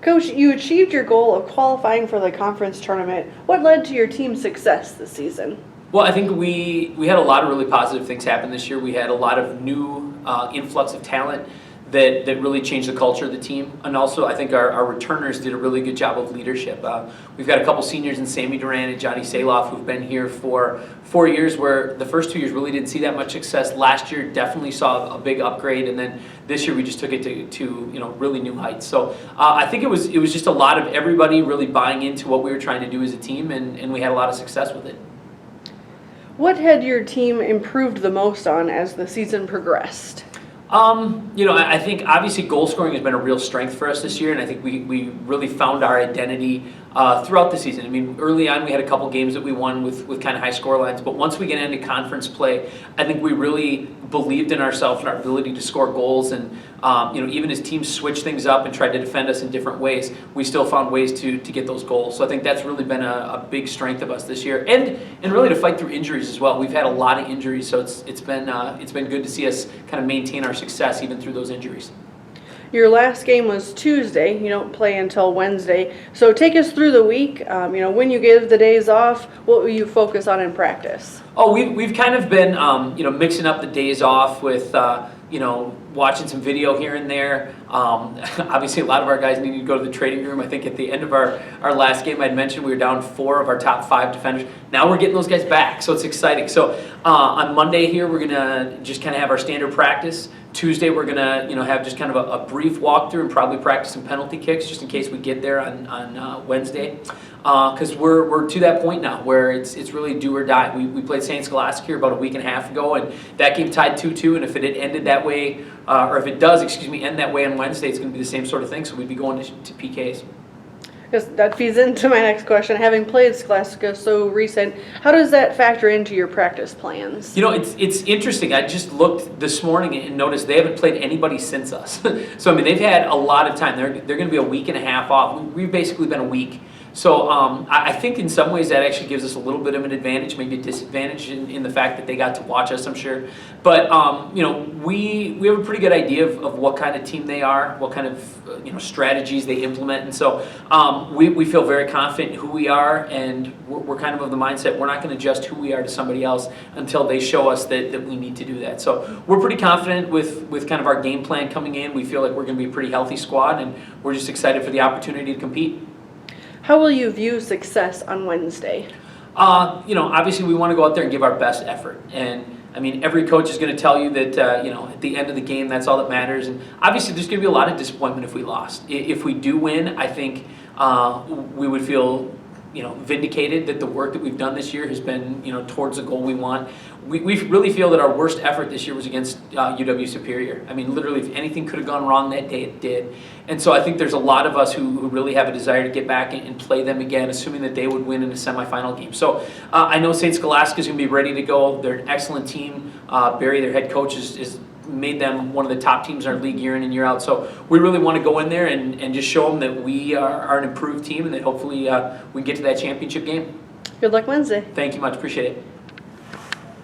Coach, you achieved your goal of qualifying for the conference tournament. What led to your team's success this season? Well, I think we had a lot of really positive things happen this year. We had a lot of new influx of talent that really changed the culture of the team. And also, I think our returners did a really good job of leadership. We've got a couple seniors in Sammy Duran and Johnny Saloff who've been here for 4 years, where the first 2 years really didn't see that much success. Last year definitely saw a big upgrade, and then this year we just took it to really new heights. So I think it was just a lot of everybody really buying into what we were trying to do as a team, and we had a lot of success with it. What had your team improved the most on as the season progressed? I think obviously goal scoring has been a real strength for us this year, and I think we really found our identity throughout the season. I mean, early on we had a couple games that we won with kind of high score lines, but once we get into conference play, I think we really believed in ourselves and our ability to score goals, and even as teams switched things up and tried to defend us in different ways, we still found ways to get those goals. So I think that's really been a big strength of us this year, and really to fight through injuries as well. We've had a lot of injuries, so it's been good to see us kind of maintain our success even through those injuries. Your last game was Tuesday. You don't play until Wednesday. So take us through the week. When you give the days off, what will you focus on in practice? Oh, we've kind of been mixing up the days off with watching some video here and there. Obviously, a lot of our guys needed to go to the training room. I think at the end of our last game, I'd mentioned we were down 4 of our top 5 defenders. Now we're getting those guys back, so it's exciting. So on Monday here, we're gonna just kind of have our standard practice. Tuesday, we're gonna have just kind of a brief walkthrough and probably practice some penalty kicks just in case we get there on Wednesday. Because we're to that point now where it's really do or die. We played St. Scholastic here about a week and a half ago, and that game tied 2-2. And if it had ended that way, or if it does, end that way on Wednesday, it's going to be the same sort of thing. So we'd be going to PKs. Because that feeds into my next question. Having played Scholastica so recent, how does that factor into your practice plans? It's interesting. I just looked this morning and noticed they haven't played anybody since us. So I mean, they've had a lot of time. They're going to be a week and a half off. We've basically been a week. So I think in some ways that actually gives us a little bit of an advantage, maybe a disadvantage in the fact that they got to watch us, I'm sure. But we have a pretty good idea of what kind of team they are, what kind of strategies they implement, and so we feel very confident in who we are, and we're kind of the mindset we're not going to adjust who we are to somebody else until they show us that we need to do that. So we're pretty confident with kind of our game plan coming in. We feel like we're going to be a pretty healthy squad, and we're just excited for the opportunity to compete. How will you view success on Wednesday? Obviously we want to go out there and give our best effort. And I mean, every coach is going to tell you that, at the end of the game, that's all that matters. And obviously there's going to be a lot of disappointment if we lost. If we do win, I think we would feel, vindicated that the work that we've done this year has been, towards the goal we want. We really feel that our worst effort this year was against UW Superior. I mean, literally, if anything could have gone wrong that day, it did. And so I think there's a lot of us who really have a desire to get back and play them again, assuming that they would win in a semifinal game. So I know St. Scholastica is going to be ready to go. They're an excellent team. Barry, their head coach, is made them one of the top teams in our league year in and year out. So we really want to go in there and just show them that we are an improved team, and that hopefully we get to that championship game. Good luck Wednesday. Thank you much. Appreciate it.